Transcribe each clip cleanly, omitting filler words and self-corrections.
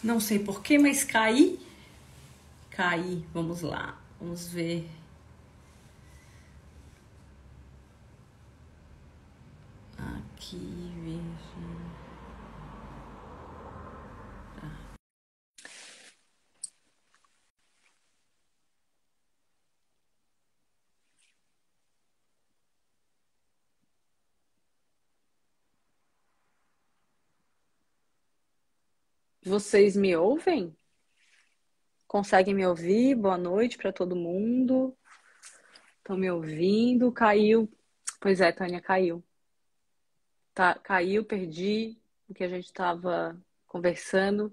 Não sei porquê, mas caí. Caí. Vamos lá. Vamos ver. Aqui, Virgínia. Vocês me ouvem? Conseguem me ouvir? Boa noite para todo mundo. Estão me ouvindo? Caiu. Pois é, Tânia, caiu. Tá, caiu, perdi o que a gente estava conversando,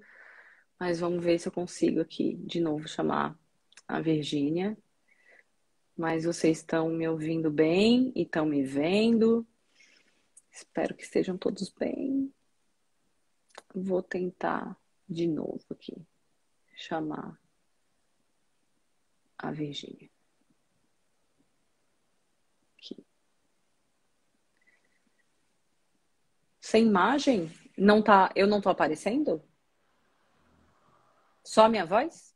mas vamos ver se eu consigo aqui de novo chamar a Virgínia. Mas vocês estão me ouvindo bem e estão me vendo. Espero que estejam todos bem. Vou tentar de novo aqui chamar a Virgínia. Aqui. Sem imagem? Não tá, eu não tô aparecendo? Só a minha voz?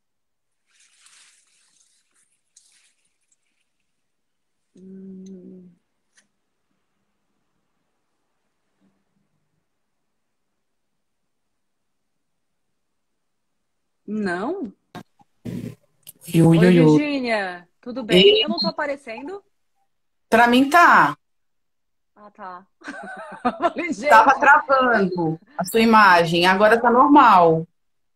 Não? Yo, yo, Oi, yo. Virgínia, tudo bem? E Eu não tô aparecendo? pra mim tá. Ah, tá. Falei, Tava gente. travando a sua imagem, agora tá normal.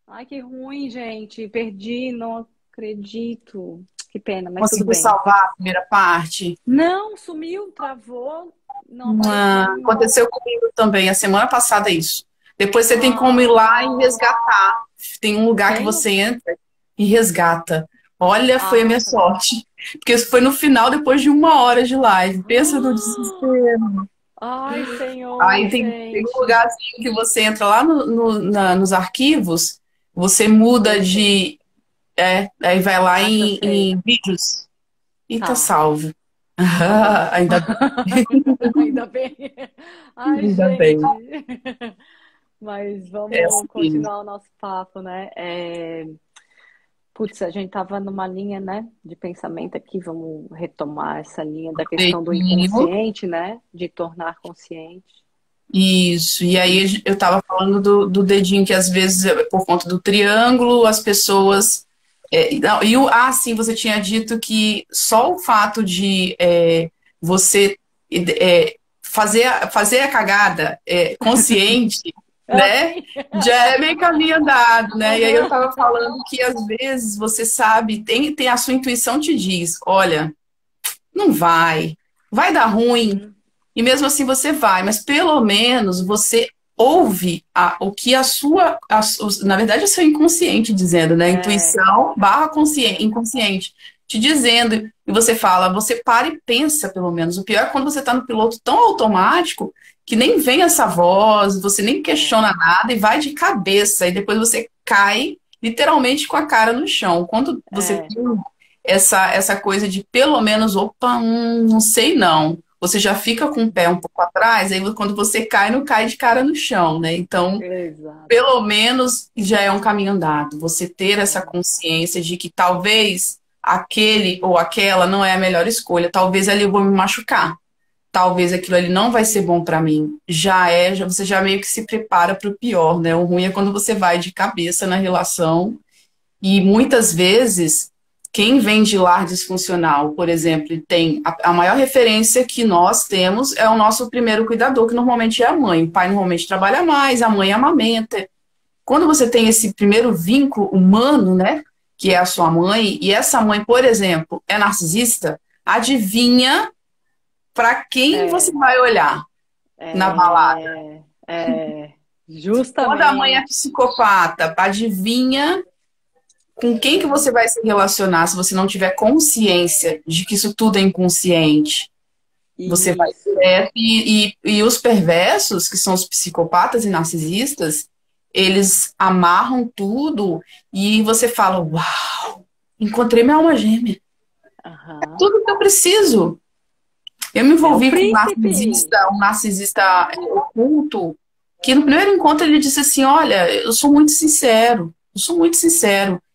Ai, que ruim, gente. Perdi, não acredito. Que pena, mas tudo Conseguiu bem. salvar a primeira parte? Não, sumiu, travou, não apareceu em mim. Aconteceu comigo também, a semana passada isso. Depois você tem como ir lá e Ah, resgatar. Tem um lugar que tenho? você entra e resgata. Olha, foi a Ah, minha tá bom. sorte. Porque isso foi no final, depois de 1 hora de live. Pensa no desespero. Ai, Senhor, Aí tem um gente. lugarzinho que você entra lá nos arquivos, você muda Eu sei. de. Aí vai lá Acho que eu sei. em vídeos e tá Tá, salvo. tá bom. Ainda bem, Ainda bem. Ai, ainda gente. bem. Mas É vamos assim. continuar o nosso papo, né? Putz, a gente tava numa linha, né, de pensamento aqui, vamos retomar essa linha da questão do Dedinho. inconsciente, né? De tornar consciente. Isso. E E aí eu tava falando do dedinho, que às vezes, por conta do triângulo, as pessoas. Não, sim, você tinha dito que só o fato de você fazer a cagada consciente, né? assim. Já é meio caminho andado, né? E aí eu Aham. tava falando que às vezes você sabe, tem a sua intuição te diz, olha, não vai dar ruim, Uhum. e mesmo assim você vai, mas pelo menos você ouve o que na verdade, é o seu inconsciente dizendo, né? É, Intuição barra é, inconsciente te dizendo, e você fala, você para e pensa, pelo menos. O pior é quando você está no piloto tão automático que nem vem essa voz, você nem é, questiona nada e vai de cabeça, e depois você cai literalmente com a cara no chão. Quando você é. tem essa coisa de pelo menos, opa, não sei não. Você já fica com o pé um pouco atrás, aí quando você cai, não cai de cara no chão, né? Então, Exato. pelo menos já é um caminho andado. Você ter essa É, consciência de que talvez aquele ou aquela não é a melhor escolha, talvez ali eu vou me machucar. Talvez aquilo ali não vai ser bom para mim. Você já meio que se prepara para o pior, né? O ruim é quando você vai de cabeça na relação e muitas vezes, quem vem de lar disfuncional, por exemplo, e tem a maior referência que nós temos é o nosso primeiro cuidador, que normalmente é a mãe. O pai normalmente trabalha mais, a mãe amamenta. Quando você tem esse primeiro vínculo humano, né, que é a sua mãe, e essa mãe, por exemplo, é narcisista, adivinha para quem você é, vai olhar na balada? Quando a mãe é justamente. psicopata, adivinha com quem que você vai se relacionar se você não tiver consciência de que isso tudo é inconsciente? Você vai Isso. direto. E os perversos, que são os psicopatas e narcisistas, eles amarram tudo e você fala: Uau, encontrei minha alma gêmea. Aham. Tudo que eu preciso. Eu me É o envolvi com príncipe. um narcisista oculto. que no primeiro encontro ele disse assim, olha, eu sou muito sincero,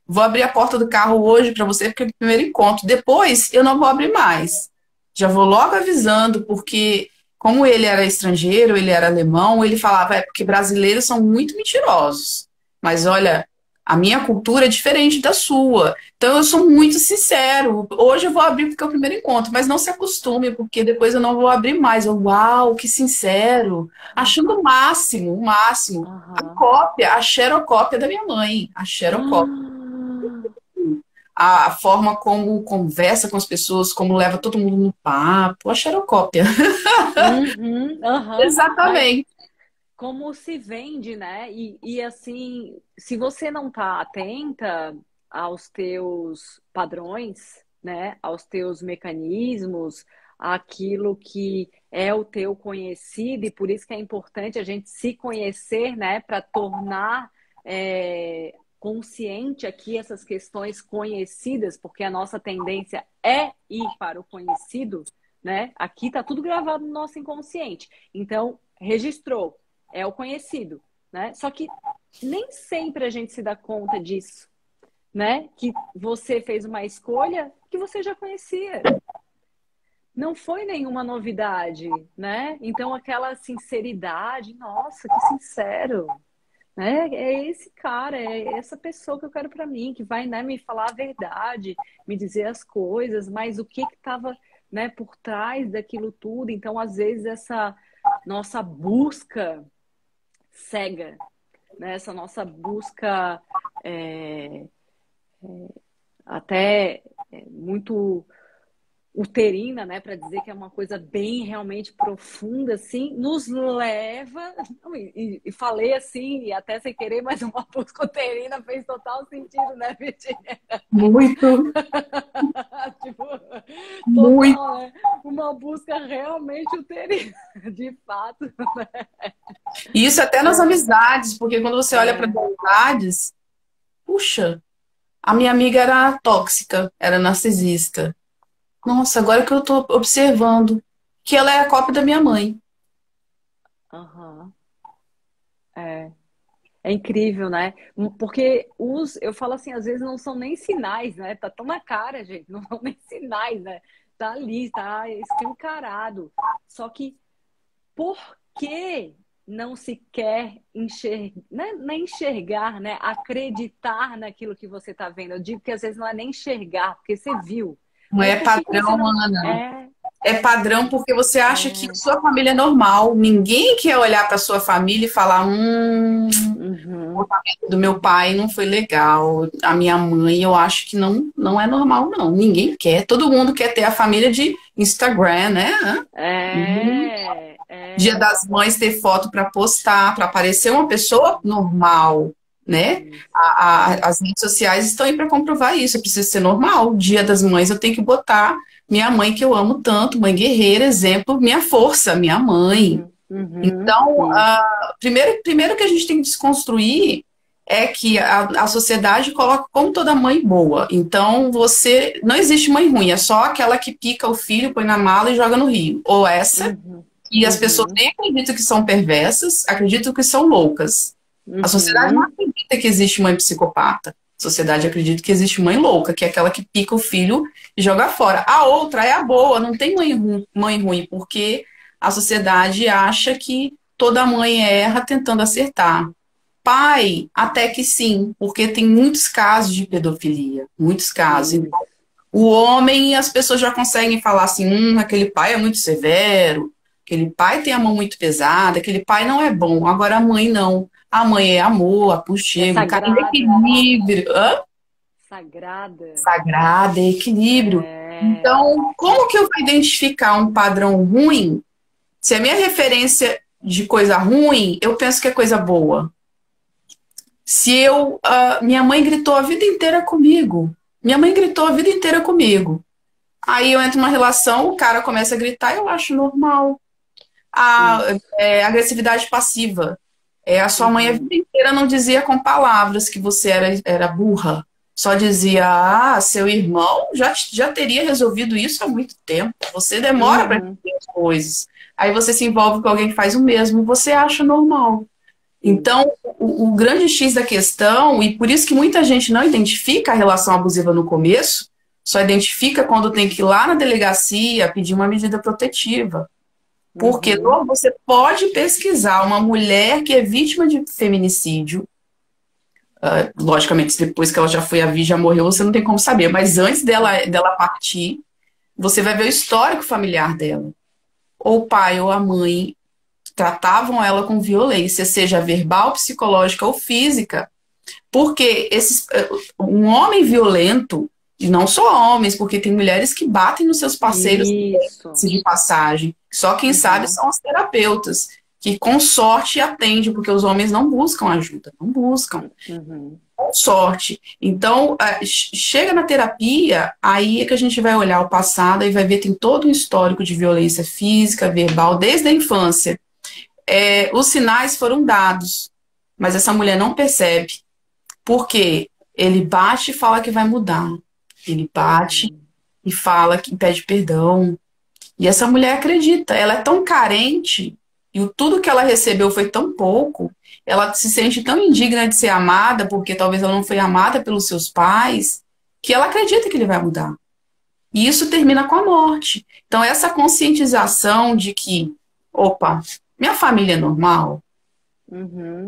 vou abrir a porta do carro hoje para você porque é o primeiro encontro, depois eu não vou abrir mais. Já vou logo avisando, porque como ele era estrangeiro, ele era alemão, ele falava, é porque brasileiros são muito mentirosos. Mas olha, a minha cultura é diferente da sua. Então eu sou muito sincero. Hoje eu vou abrir porque é o primeiro encontro, mas não se acostume, porque depois eu não vou abrir mais. Eu, uau, que sincero. Achando o máximo, o máximo. A Aham. cópia, a xerocópia da minha mãe. A xerocópia. A forma como conversa com as pessoas, como leva todo mundo no papo. A xerocópia. Uhum, aham. Mas Exatamente. como se vende, né? E assim, se você não tá atenta aos teus padrões, né? Aos teus mecanismos, aquilo que é o teu conhecido, e por isso que é importante a gente se conhecer, né? Para tornar consciente aqui essas questões conhecidas, porque a nossa tendência é ir para o conhecido, né? Aqui tá tudo gravado no nosso inconsciente. Então, registrou é o conhecido, né? Só que nem sempre a gente se dá conta disso, né? Que você fez uma escolha que você já conhecia. Não foi nenhuma novidade, né? Então aquela sinceridade, nossa, que sincero, né? É esse cara, é essa pessoa que eu quero para mim, que vai, né, me falar a verdade, me dizer as coisas, mas o que estava, né, por trás daquilo tudo. Então, às vezes essa nossa busca cega, né? Essa nossa busca é, até muito uterina, né, para dizer que é uma coisa bem realmente profunda, assim, nos leva, e falei assim, e até sem querer, mas uma busca uterina fez total sentido, né, Virginia? Muito, Tipo, muito. total, né? Uma busca realmente uterina, de fato, né? E isso até nas amizades, porque quando você olha para as É, amizades, puxa, a minha amiga era tóxica, era narcisista. Nossa, agora que eu tô observando que ela é a cópia da minha mãe. aham, é. É incrível, né? Porque eu falo assim, às vezes não são nem sinais, né? Tá tão na cara, gente, não são nem sinais, né? Tá ali, tá escancarado. Só que por que não se quer enxergar, né? Não é enxergar, né? Acreditar naquilo que você tá vendo. Eu digo que às vezes não é nem enxergar, porque você viu. Não Mas é por que que você padrão, não. Ana. É padrão porque você acha que a É, sua família é normal. Ninguém quer olhar para sua família e falar, o uhum, comportamento do meu pai não foi legal. A minha mãe, eu acho que não é normal, não. Ninguém quer. Todo mundo quer ter a família de Instagram, né? Dia é, das Mães ter foto para postar, para parecer uma pessoa normal, né? isso, isso. As redes sociais estão aí para comprovar isso. Eu preciso ser normal. Dia das Mães eu tenho que botar minha mãe que eu amo tanto, mãe guerreira, exemplo, minha força, minha mãe. Uhum, uhum, Então, isso. primeiro que a gente tem que desconstruir é que a sociedade coloca como toda mãe boa. Então, não existe mãe ruim, é só aquela que pica o filho, põe na mala e joga no rio. Ou essa, Uhum, e as pessoas uhum, nem acreditam que são perversas, acreditam que são loucas. A sociedade não uhum, acredita que existe mãe psicopata. A sociedade acredita que existe mãe louca, que é aquela que pica o filho e joga fora. A outra é a boa, não tem mãe ruim, porque a sociedade acha que toda mãe erra tentando acertar. Pai, até que sim, porque tem muitos casos de pedofilia, muitos casos. isso. O homem, as pessoas já conseguem falar assim, aquele pai é muito severo, aquele pai tem a mão muito pesada, aquele pai não é bom. Agora a mãe não. A mãe é amor, É aconchego, carinho, sagrada, equilíbrio. Hã? sagrada. Sagrada, equilíbrio. É, Então, como que eu vou identificar um padrão ruim? Se a minha referência de coisa ruim, eu penso que é coisa boa. Se minha mãe gritou a vida inteira comigo. Minha mãe gritou a vida inteira comigo. Aí eu entro numa relação, o cara começa a gritar, eu acho normal. A isso. agressividade passiva. A sua mãe a Uhum, vida inteira não dizia com palavras que você era burra. Só dizia, seu irmão já teria resolvido isso há muito tempo. Você demora para uhum, entender as coisas. Aí você se envolve com alguém que faz o mesmo, você acha normal. Então, o grande X da questão, e por isso que muita gente não identifica a relação abusiva no começo, só identifica quando tem que ir lá na delegacia pedir uma medida protetiva. Porque você pode pesquisar uma mulher que é vítima de feminicídio, logicamente, depois que ela já foi a vítima, já morreu, você não tem como saber, mas antes dela partir, você vai ver o histórico familiar dela. Ou o pai ou a mãe tratavam ela com violência, seja verbal, psicológica ou física, porque um homem violento, e não só homens, porque tem mulheres que batem nos seus parceiros de passagem. Só quem sabe são os terapeutas, que com sorte atendem, porque os homens não buscam ajuda, não buscam. Com sorte. Então, chega na terapia, aí é que a gente vai olhar o passado e vai ver que tem todo um histórico de violência física, verbal, desde a infância. Os sinais foram dados, mas essa mulher não percebe. Porque ele bate e fala que vai mudar. Ele bate e fala que pede perdão. E essa mulher acredita. Ela é tão carente e tudo que ela recebeu foi tão pouco. Ela se sente tão indigna de ser amada, porque talvez ela não foi amada pelos seus pais, que ela acredita que ele vai mudar. E isso termina com a morte. Então, essa conscientização de que, opa, minha família é normal,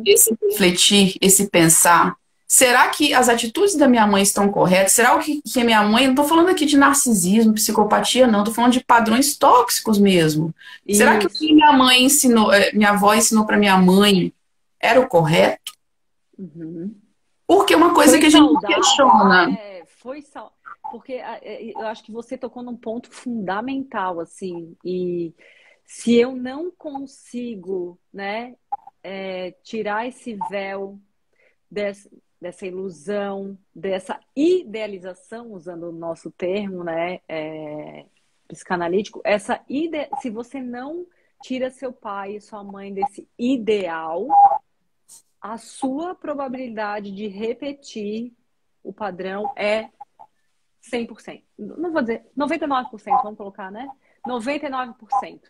esse refletir, esse pensar, será que as atitudes da minha mãe estão corretas? Será que a minha mãe, não estou falando aqui de narcisismo, psicopatia, não, estou falando de padrões tóxicos mesmo. Isso. Será que o que minha mãe ensinou, minha avó ensinou para minha mãe era o correto? Porque uma coisa que a gente não questiona. Porque eu acho que você tocou num ponto fundamental, assim, e se eu não consigo, né, tirar esse véu dessa ilusão, dessa idealização, usando o nosso termo, né, psicanalítico, se você não tira seu pai e sua mãe desse ideal, a sua probabilidade de repetir o padrão é 100%. Não vou dizer 99%, vamos colocar, né? 99%.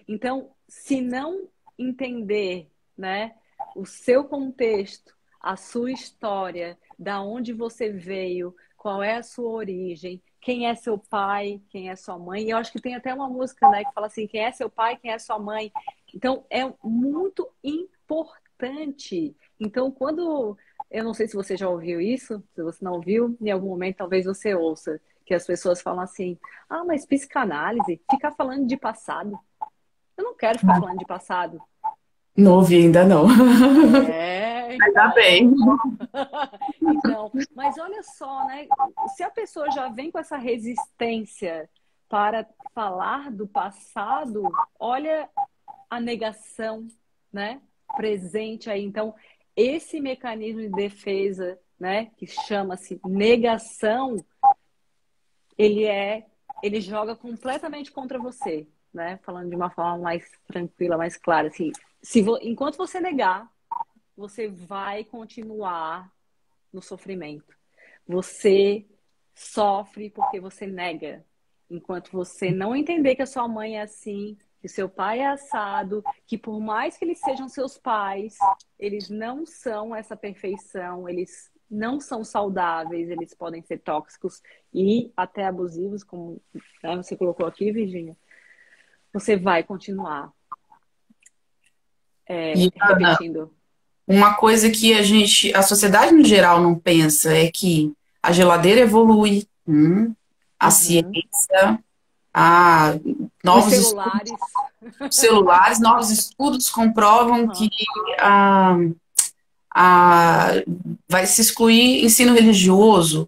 Então, se não entender, né, o seu contexto, a sua história, da onde você veio, qual é a sua origem, quem é seu pai, quem é sua mãe. E eu acho que tem até uma música, né, que fala assim, quem é seu pai, quem é sua mãe. Então, é muito importante. Então, eu não sei se você já ouviu isso, se você não ouviu, em algum momento talvez você ouça, que as pessoas falam assim, mas psicanálise, ficar falando de passado. Eu não quero ficar falando de passado. Não ouvi ainda, não. Ainda bem. Então, mas olha só, né? Se a pessoa já vem com essa resistência para falar do passado, olha a negação, né? Presente aí. Então, esse mecanismo de defesa, né? Que chama-se negação, ele joga completamente contra você, né? Falando de uma forma mais tranquila, mais clara, assim. Enquanto você negar, você vai continuar no sofrimento. Você sofre porque você nega. Enquanto você não entender que a sua mãe é assim, que seu pai é assado, que por mais que eles sejam seus pais, eles não são essa perfeição, eles não são saudáveis, eles podem ser tóxicos e até abusivos, como, né, você colocou aqui, Virgínia. Você vai continuar repetindo. Uma coisa que a sociedade no geral não pensa é que a geladeira evolui, a ciência, novos celulares, novos estudos comprovam que vai se excluir ensino religioso,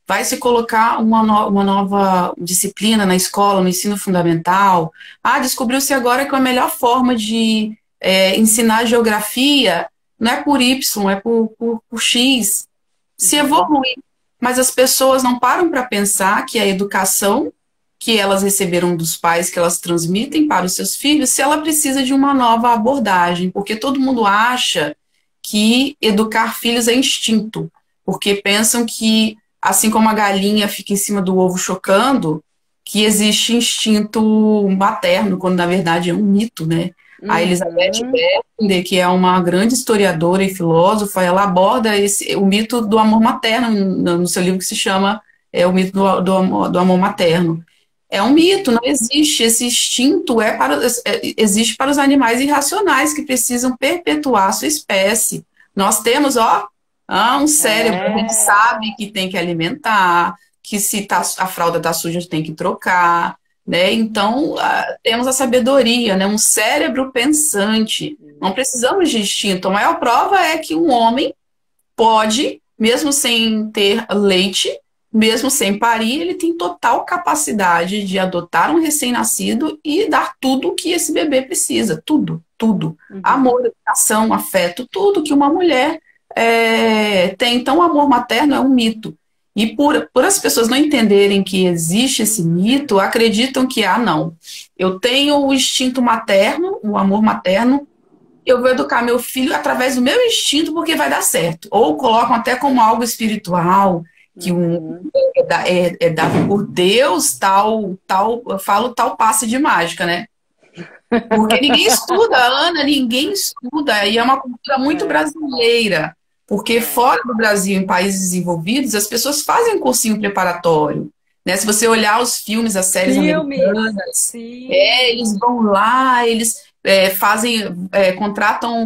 vai se colocar uma nova disciplina na escola, no ensino fundamental. Descobriu-se agora que a melhor forma de ensinar geografia não é por Y, é por X. Se evolui. Mas as pessoas não param para pensar que a educação que elas receberam dos pais, que elas transmitem para os seus filhos, se ela precisa de uma nova abordagem. Porque todo mundo acha que educar filhos é instinto. Porque pensam que, assim como a galinha fica em cima do ovo chocando, que existe instinto materno, quando na verdade é um mito, né? A Elizabeth Uhum. Berkender, que é uma grande historiadora e filósofa, ela aborda o mito do amor materno no seu livro que se chama o mito do amor materno. É um mito, não existe. Esse instinto existe para os animais irracionais que precisam perpetuar a sua espécie. Nós temos, um cérebro, a gente É, sabe que tem que alimentar, que se a fralda está suja, a gente tem que trocar, né? Então, temos a sabedoria, né? Um cérebro pensante. Não precisamos de instinto. A maior prova é que um homem pode, mesmo sem ter leite, mesmo sem parir, ele tem total capacidade de adotar um recém-nascido e dar tudo o que esse bebê precisa. Tudo, tudo. uhum. Amor, educação, afeto, tudo que uma mulher tem. Então, o amor materno é um mito. E por as pessoas não entenderem que existe esse mito, acreditam que, não, eu tenho o instinto materno, o amor materno, eu vou educar meu filho através do meu instinto porque vai dar certo. Ou colocam até como algo espiritual, que Uhum. é dado por Deus, eu falo tal passe de mágica, né? Porque ninguém estuda, Ana, ninguém estuda, e é uma cultura muito É, brasileira, porque é. fora do Brasil, em países desenvolvidos, as pessoas fazem um cursinho preparatório, né? Se você olhar os filmes, as séries Filmes! americanas, eles Sim! vão lá, eles contratam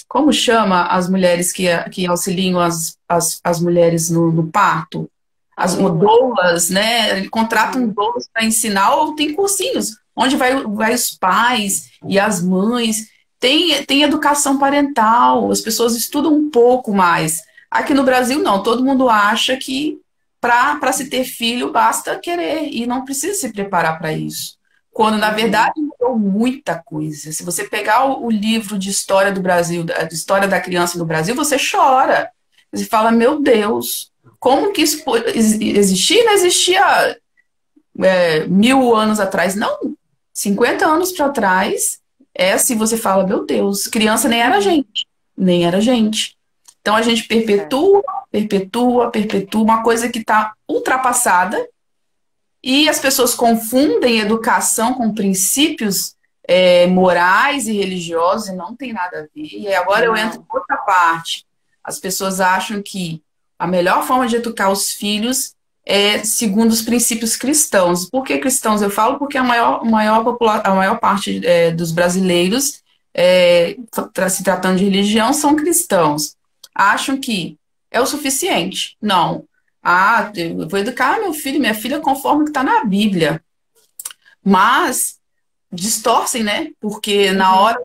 como chama as mulheres que auxiliam as mulheres no parto? A As Doula. doulas, né? Contratam Uhum. doulas para ensinar, ou tem cursinhos, onde vai os pais e as mães. Tem educação parental, as pessoas estudam um pouco mais. Aqui no Brasil, não, todo mundo acha que para se ter filho basta querer e não precisa se preparar para isso. Quando, na Uhum. verdade, mudou muita coisa. Se você pegar o livro de história do Brasil, de história da criança no Brasil, você chora. Você fala, meu Deus, como que isso pode existir? Não existia 1000 anos atrás, não. 50 anos para trás, se você fala, meu Deus, criança nem era Uhum. gente, nem era gente. Então a gente É. perpetua, perpetua, perpetua, uma coisa que está ultrapassada e as pessoas confundem educação com princípios morais e religiosos e não tem nada a ver. E agora eu entro em Não. outra parte. As pessoas acham que a melhor forma de educar os filhos é segundo os princípios cristãos. Por que cristãos? Eu falo porque a maior parte dos brasileiros, se tratando de religião, são cristãos. Acham que é o suficiente. Não. Eu vou educar meu filho, minha filha, conforme que está na Bíblia. Mas distorcem, né? Porque na Uhum. hora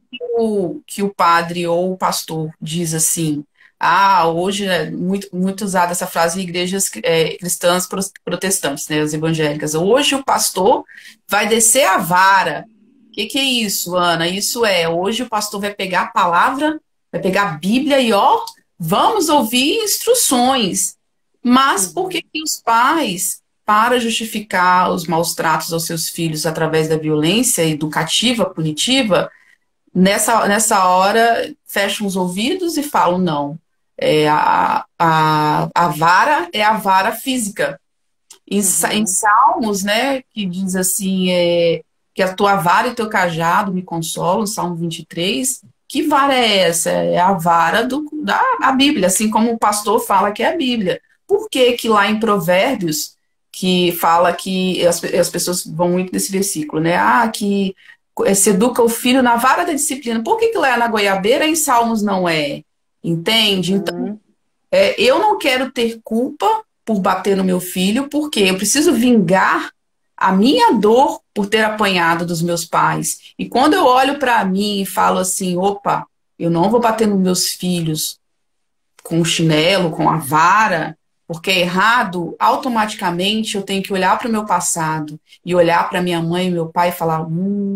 que o padre ou o pastor diz assim, hoje é muito usada essa frase em igrejas cristãs protestantes, né? As evangélicas. Hoje o pastor vai descer a vara. O que é isso, Ana? Hoje o pastor vai pegar a palavra, vai pegar a Bíblia e, vamos ouvir instruções. Mas por que Uhum. que os pais, para justificar os maus tratos aos seus filhos através da violência educativa, punitiva, nessa hora fecham os ouvidos e falam, não, a vara é a vara física. Em Uhum. Salmos, né, que diz assim, que a tua vara e o teu cajado me consolam, Salmo 23. Que vara é essa? É a vara da a Bíblia, assim como o pastor fala que é a Bíblia. Por que que lá em Provérbios, que fala que as pessoas vão muito nesse versículo, né? Que se educa o filho na vara da disciplina. Por que que lá é na goiabeira e em Salmos não é? Entende? Então, Uhum. eu não quero ter culpa por bater no meu filho, porque eu preciso vingar a minha dor por ter apanhado dos meus pais. E quando eu olho para mim e falo assim, opa, eu não vou bater nos meus filhos com o chinelo, com a vara, porque é errado, automaticamente eu tenho que olhar para o meu passado e olhar para minha mãe e meu pai e falar,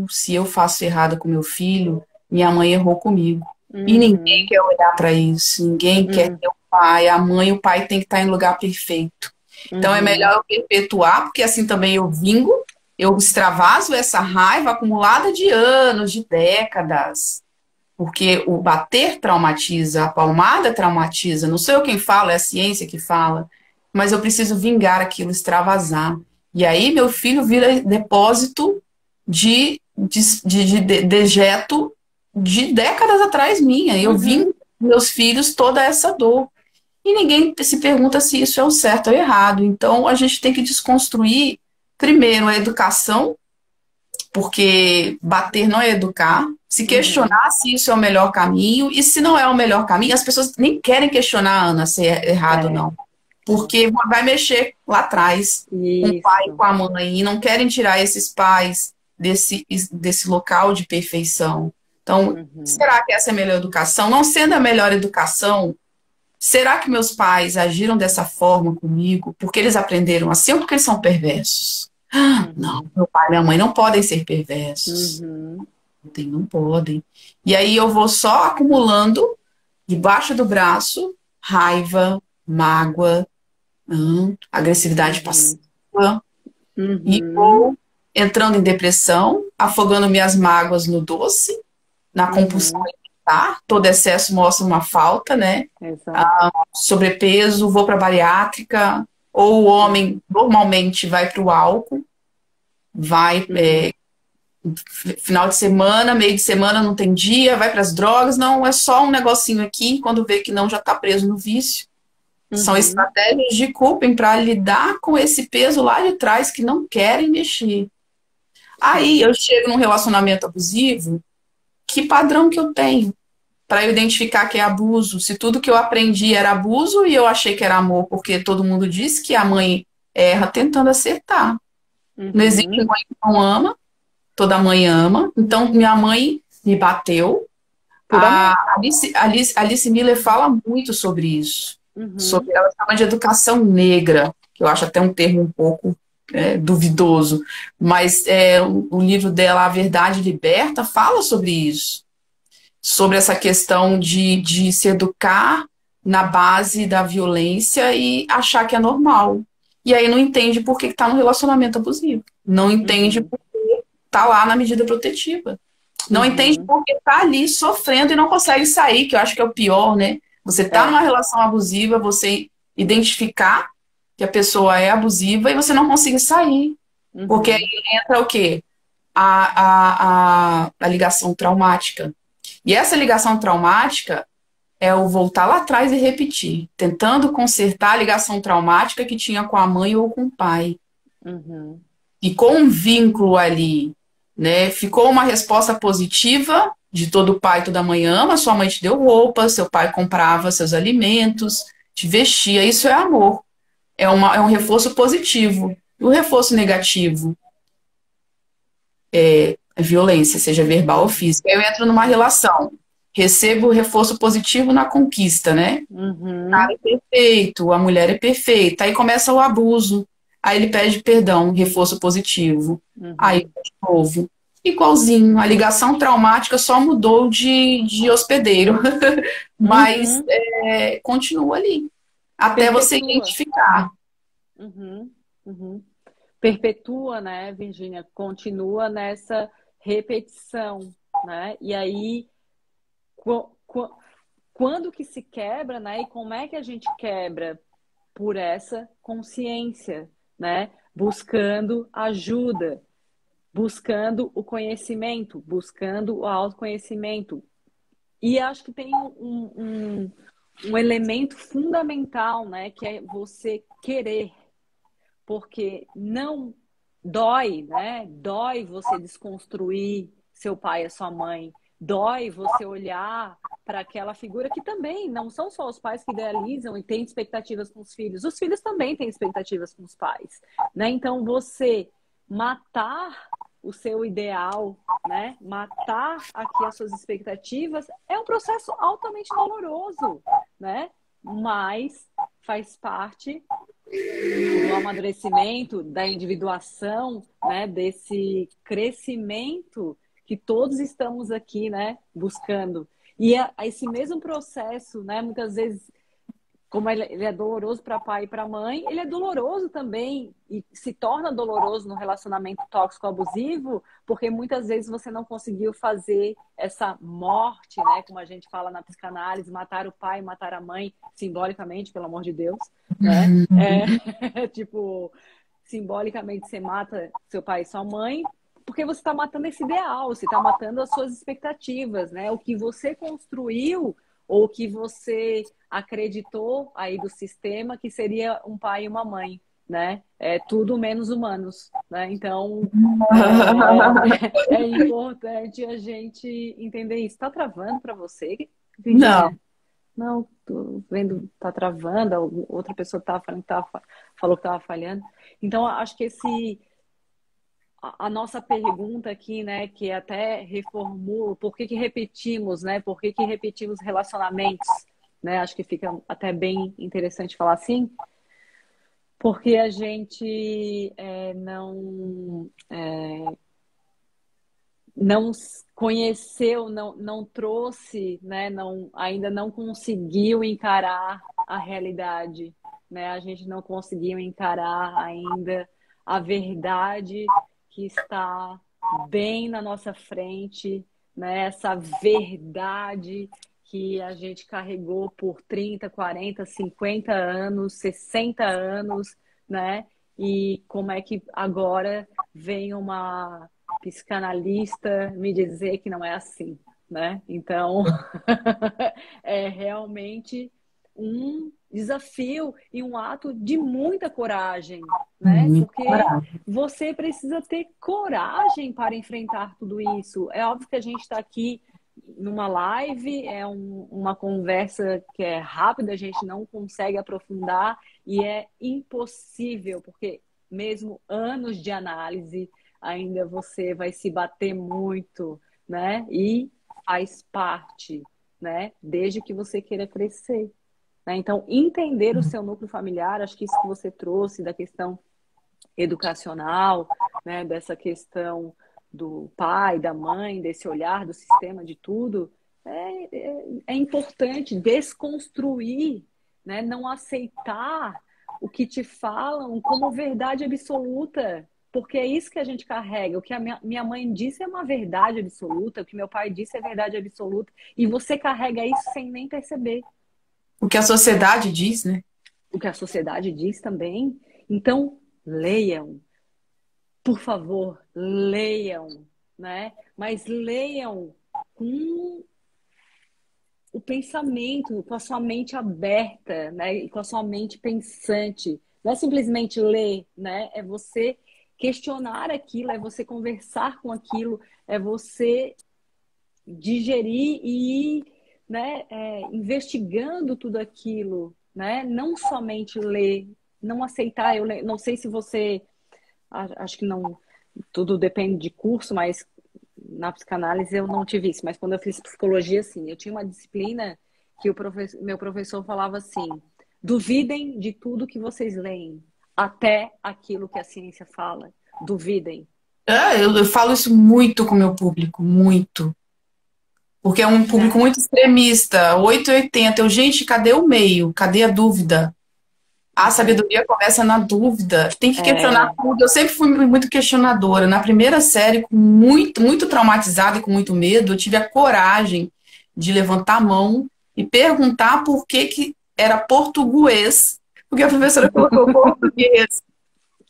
se eu faço errado com meu filho, minha mãe errou comigo. E ninguém Uhum. quer olhar para isso, ninguém quer Uhum. ter o pai, a mãe e o pai tem que estar em lugar perfeito. Então é melhor Uhum. eu perpetuar, porque assim também eu vingo, eu extravaso essa raiva acumulada de anos, de décadas. Porque o bater traumatiza, a palmada traumatiza. Não sou eu quem fala, é a ciência que fala. Mas eu preciso vingar aquilo, extravasar. E aí meu filho vira depósito dejeto de décadas atrás minha. Eu vi Uhum. meus filhos toda essa dor. E ninguém se pergunta se isso é o certo ou errado. Então, a gente tem que desconstruir, primeiro, a educação, porque bater não é educar. Se Uhum. questionar se isso é o melhor caminho, e se não é o melhor caminho, as pessoas nem querem questionar, Ana, se é errado ou É, não. Porque vai mexer lá atrás com o pai e isso. com a mãe, e não querem tirar esses pais desse local de perfeição. Então, Uhum. será que essa é a melhor educação? Não sendo a melhor educação, será que meus pais agiram dessa forma comigo porque eles aprenderam assim ou porque eles são perversos? Não, Uhum. meu pai e minha mãe não podem ser perversos. Uhum. Não podem. E aí eu vou só acumulando debaixo do braço raiva, mágoa, agressividade Uhum. passiva e Uhum. vou entrando em depressão, afogando minhas mágoas no doce, na compulsão Uhum. alimentar. Todo excesso mostra uma falta, né? Exato. Sobrepeso, vou para bariátrica, ou o homem normalmente vai para o álcool, vai Uhum. final de semana, meio de semana não tem dia, vai para as drogas, não, é só um negocinho aqui, quando vê que não já está preso no vício. São Uhum. estratégias de coping para lidar com esse peso lá de trás que não querem mexer. Aí Sim. eu chego num relacionamento abusivo, que padrão que eu tenho para eu identificar que é abuso? Se tudo que eu aprendi era abuso e eu achei que era amor, porque todo mundo diz que a mãe erra tentando acertar. Não existe Uhum. mãe que não ama, toda mãe ama. Então, minha mãe me bateu. Por amor. Alice Miller fala muito sobre isso, Uhum. sobre ela chama de educação negra, que eu acho até um termo um pouco duvidoso, mas o livro dela, A Verdade Liberta, fala sobre isso, sobre essa questão de se educar na base da violência e achar que é normal. E aí não entende por que está no relacionamento abusivo. Não entende Uhum. por que está lá na medida protetiva. Não entende Uhum. por que está ali sofrendo e não consegue sair, que eu acho que é o pior, né? Você está numa É. relação abusiva, você identificar que a pessoa é abusiva e você não conseguir sair. Porque aí Uhum. entra o quê? A ligação traumática. E essa ligação traumática é o voltar lá atrás e repetir, tentando consertar a ligação traumática que tinha com a mãe ou com o pai. Uhum. Ficou um vínculo ali, né? Ficou uma resposta positiva de todo pai, toda mãe ama, sua mãe te deu roupa, seu pai comprava seus alimentos, te vestia, isso é amor. É um reforço positivo. E o reforço negativo é violência, seja verbal ou Uhum. física. Eu entro numa relação, recebo o reforço positivo na conquista, né? O cara Uhum. é perfeito, a mulher é perfeita. Aí começa o abuso. Aí ele pede perdão, reforço positivo. Aí, Uhum. de novo, igualzinho. A ligação traumática só mudou de hospedeiro. Mas Uhum. continua ali. Até você Perpetua. identificar. Uhum. Uhum. Perpetua, né, Virgínia? Continua nessa repetição, né? E aí, qu- qu- quando que se quebra, né? E como é que a gente quebra? Por essa consciência, né? Buscando ajuda, buscando o conhecimento, buscando o autoconhecimento. E acho que tem um elemento fundamental, né? Que é você querer, porque não dói, né? Dói você desconstruir seu pai e a sua mãe. Dói você olhar para aquela figura que também não são só os pais que idealizam e têm expectativas com os filhos também têm expectativas com os pais, né? Então você matar o seu ideal, né? Matar aqui as suas expectativas é um processo altamente doloroso, né? Mas faz parte do amadurecimento, da individuação, né, desse crescimento que todos estamos aqui, né, buscando. E esse mesmo processo, né, muitas vezes, como ele é doloroso para pai e para mãe, ele é doloroso também e se torna doloroso no relacionamento tóxico abusivo, porque muitas vezes você não conseguiu fazer essa morte, né, como a gente fala na psicanálise, matar o pai, matar a mãe, simbolicamente, pelo amor de Deus, né? Tipo, simbolicamente você mata seu pai e sua mãe porque você está matando esse ideal, você está matando as suas expectativas, né? O que você construiu ou o que você acreditou aí do sistema que seria um pai e uma mãe, né? É tudo menos humanos, né? Então, é importante a gente entender isso. Está travando para você, Não. Virginia? Não, tô vendo, tá travando, outra pessoa tava falando que falou que estava falhando. Então, acho que a nossa pergunta aqui, né, que até reformulo, por que que repetimos, né? Por que que repetimos relacionamentos, né? Acho que fica até bem interessante falar assim, porque a gente não conheceu, não trouxe, né? Ainda não conseguiu encarar a realidade, né? A gente não conseguiu encarar ainda a verdade que está bem na nossa frente, né? Essa verdade que a gente carregou por 30, 40, 50 anos, 60 anos, né? E como é que agora vem uma psicanalista me dizer que não é assim, né? Então, é realmente um desafio e um ato de muita coragem, né? Muito Porque coragem. você precisa ter coragem para enfrentar tudo isso. É óbvio que a gente está aqui numa live, uma conversa que é rápida, a gente não consegue aprofundar e é impossível, porque mesmo anos de análise, ainda você vai se bater muito, né? E faz parte, né? Desde que você queira crescer, né? Então, entender o seu núcleo familiar, acho que isso que você trouxe da questão educacional, né? Dessa questão do pai, da mãe, desse olhar, do sistema, de tudo, é importante desconstruir, né? Não aceitar o que te falam como verdade absoluta, porque é isso que a gente carrega. O que a minha mãe disse é uma verdade absoluta, o que meu pai disse é verdade absoluta, e você carrega isso sem nem perceber. O que a sociedade diz, né? O que a sociedade diz também. Então, leiam, por favor, leiam, né? Mas leiam com o pensamento, com a sua mente aberta, né? E com a sua mente pensante. Não é simplesmente ler, né? É você questionar aquilo, é você conversar com aquilo, é você digerir e ir, né, investigando tudo aquilo, né? Não somente ler, não aceitar. Não sei se você, acho que não, tudo depende de curso, mas na psicanálise eu não tive isso. Mas quando eu fiz psicologia, sim, eu tinha uma disciplina que meu professor falava assim: duvidem de tudo que vocês leem, até aquilo que a ciência fala. Duvidem. Eu falo isso muito com o meu público, muito. Porque é um público Né? muito extremista, 880. Gente, cadê o meio? Cadê a dúvida? A Uhum. sabedoria começa na dúvida. Tem que questionar É, tudo. Eu sempre fui muito questionadora. Na primeira série, muito traumatizada e com muito medo, eu tive a coragem de levantar a mão e perguntar por que que era português, porque a professora colocou português.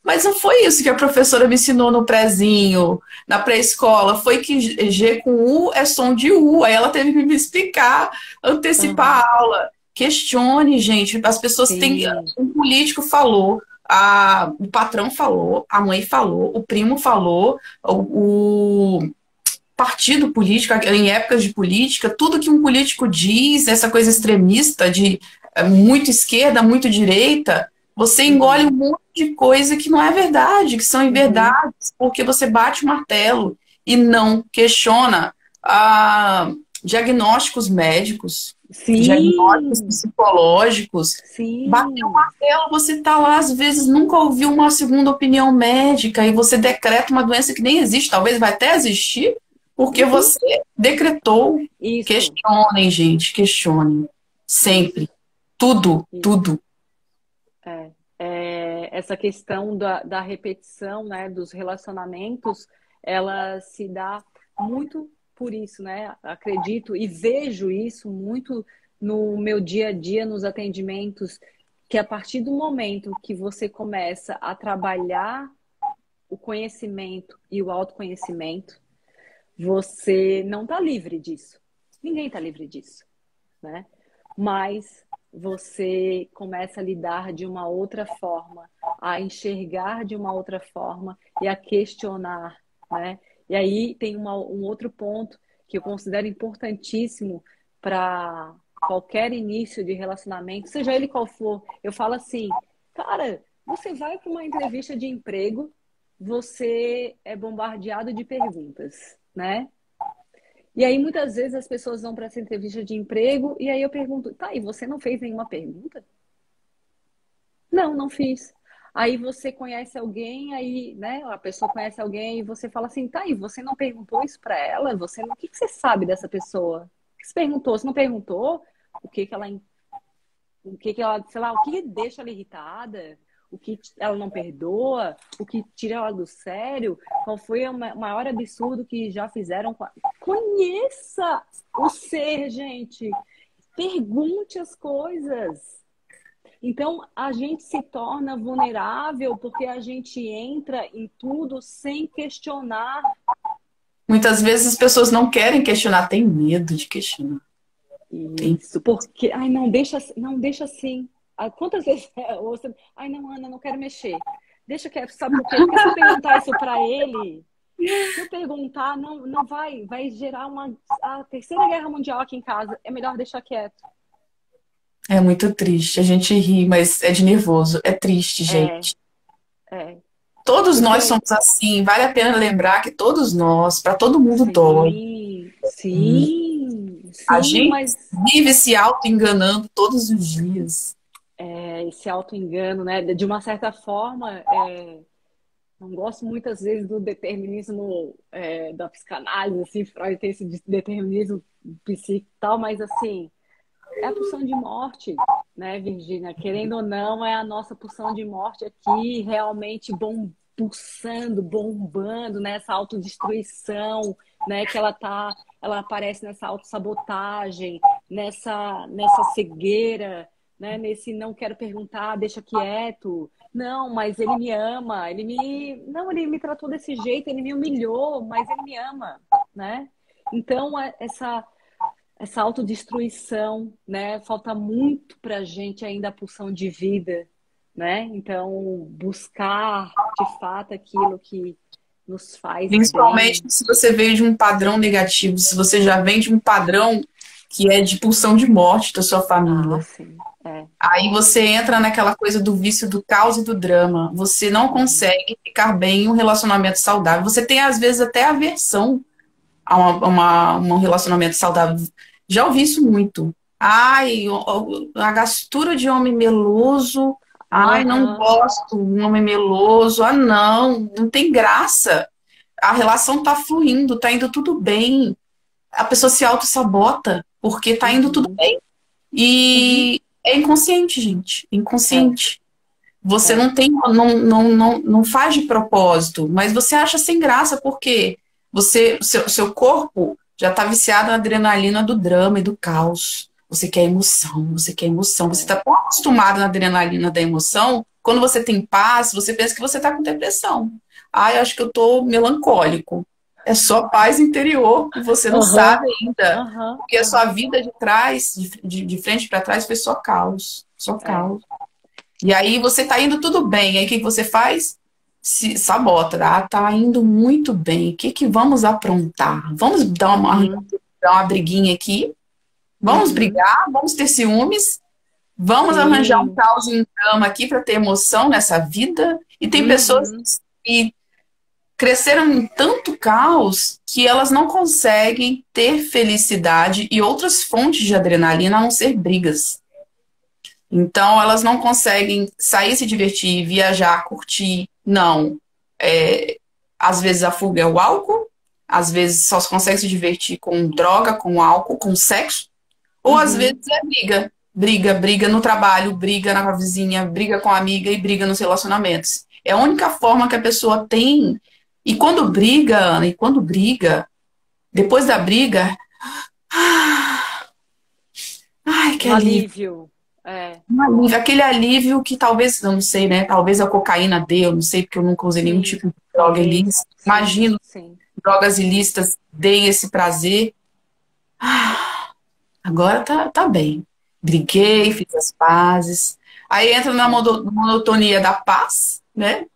Mas não foi isso que a professora me ensinou no prezinho, na pré-escola. Foi que G com U é som de U. Aí ela teve que me explicar, antecipar uhum. a aula. Questione, gente. As pessoas têm. Sim. O político falou, o patrão falou, a mãe falou, o primo falou, o partido político, em épocas de política, tudo que um político diz, essa coisa extremista de muito esquerda, muito direita, você engole um Uhum. monte de coisa que não é verdade, que são Uhum. inverdades, porque você bate o martelo e não questiona diagnósticos médicos, diagnósticos Sim, psicológicos. Bateu o sim. martelo, você está lá, às vezes nunca ouviu uma segunda opinião médica e você decreta uma doença que nem existe, talvez vai até existir, porque Uhum. você decretou. Isso, Questionem, gente, questionem. isso, Sempre. Tudo, isso. tudo. Essa questão da repetição, né, dos relacionamentos, ela se dá muito por isso, né? Acredito e vejo isso muito no meu dia a dia, nos atendimentos, que a partir do momento que você começa a trabalhar o conhecimento e o autoconhecimento, você não está livre disso. Ninguém está livre disso, né? Mas você começa a lidar de uma outra forma, a enxergar de uma outra forma e a questionar, né? E aí tem um outro ponto que eu considero importantíssimo para qualquer início de relacionamento, seja ele qual for. Eu falo assim, cara, você vai para uma entrevista de emprego, você é bombardeado de perguntas, né? E aí, muitas vezes, as pessoas vão para essa entrevista de emprego e aí eu pergunto, tá, e você não fez nenhuma pergunta? Não, não fiz. Aí você conhece alguém, aí, né, a pessoa conhece alguém e você fala assim, tá, e você não perguntou isso para ela? Você, o que que você sabe dessa pessoa? O que você perguntou? Você não perguntou o que que ela, sei lá, o que deixa ela irritada? O que ela não perdoa? O que tira ela do sério? Qual foi o maior absurdo que já fizeram com a... Conheça o ser, gente. Pergunte as coisas. Então, a gente se torna vulnerável porque a gente entra em tudo sem questionar. Muitas vezes as pessoas não querem questionar, têm medo de questionar. Isso, porque, ai, não deixa assim. Quantas vezes você, ai, não, Ana, não quero mexer. Deixa quieto, sabe por quê? Porque se eu perguntar isso para ele, se eu perguntar, não vai gerar a terceira guerra mundial aqui em casa. É melhor deixar quieto. É muito triste. A gente ri, mas é de nervoso. É triste, gente. É. Todos Porque nós somos assim. Vale a pena lembrar que todos nós, para todo mundo dói. Sim, A gente mas vive se auto-enganando todos os dias. esse auto-engano, né? De uma certa forma, não gosto muitas vezes do determinismo da psicanálise, assim, Freud tem esse determinismo psíquico e tal, mas assim, é a pulsão de morte, né, Virgínia? Querendo ou não, é a nossa pulsão de morte aqui realmente pulsando, bombando, né? Essa autodestruição, né? Que ela aparece nessa autossabotagem, nessa cegueira, né? Nesse não quero perguntar, deixa quieto. Não, mas ele me ama, ele me tratou desse jeito, ele me humilhou, mas ele me ama, né? Então, essa autodestruição, né? Falta muito pra gente ainda a pulsão de vida, né? Então, buscar de fato aquilo que nos faz Principalmente bem. se você veio de um padrão negativo, se você já vem de um padrão que é de pulsão de morte da sua Ah, família. sim. Aí você entra naquela coisa do vício do caos e do drama. Você não Uhum. consegue ficar bem em um relacionamento saudável. Você tem, às vezes, até aversão a um relacionamento saudável. Já ouvi isso muito. Ai, a gastura de homem meloso. Ai, não Aham. gosto de um homem meloso. Ah, não tem graça. A relação tá fluindo, tá indo tudo bem. A pessoa se auto-sabota porque tá indo tudo Uhum. bem. Uhum. E é inconsciente, gente. É, Inconsciente. Você é. não tem, não faz de propósito, mas você acha sem graça porque seu corpo já está viciado na adrenalina do drama e do caos. Você quer emoção, você quer emoção. Você está É. tão acostumado na adrenalina da emoção, quando você tem paz, você pensa que você está com depressão. Ah, eu acho que eu estou melancólico. É só paz interior e você não Aham. sabe ainda. Aham. Porque a sua Aham. vida de trás, de frente para trás, foi só caos. Só É. caos. E aí você tá indo tudo bem. Aí o que que você faz? Se sabota. Ah, tá indo muito bem. O que que vamos aprontar? Vamos Uhum. dar uma briguinha aqui? Vamos Uhum. brigar? Vamos ter ciúmes? Vamos arranjar um Sim. caos e um drama aqui para ter emoção nessa vida? E tem pessoas Uhum. que cresceram em tanto caos que elas não conseguem ter felicidade e outras fontes de adrenalina a não ser brigas. Então, elas não conseguem sair, se divertir, viajar, curtir. Não. É, às vezes a fuga é o álcool, às vezes só se consegue se divertir com droga, com álcool, com sexo, ou às vezes Uhum. é briga. Briga no trabalho, briga na vizinha, briga com a amiga e briga nos relacionamentos. É a única forma que a pessoa tem. E quando briga, Ana, depois da briga, ai, que Um alívio. alívio. É, Um alívio, aquele alívio que talvez, eu não sei, né? Talvez a cocaína dê, eu não sei, porque eu nunca usei nenhum sim, tipo de droga talvez. ilícita. Sim, Imagino sim. drogas ilícitas deem esse prazer. Agora tá bem. Briguei, Uhum, fiz as pazes. Aí entra na sim. monotonia da paz, né?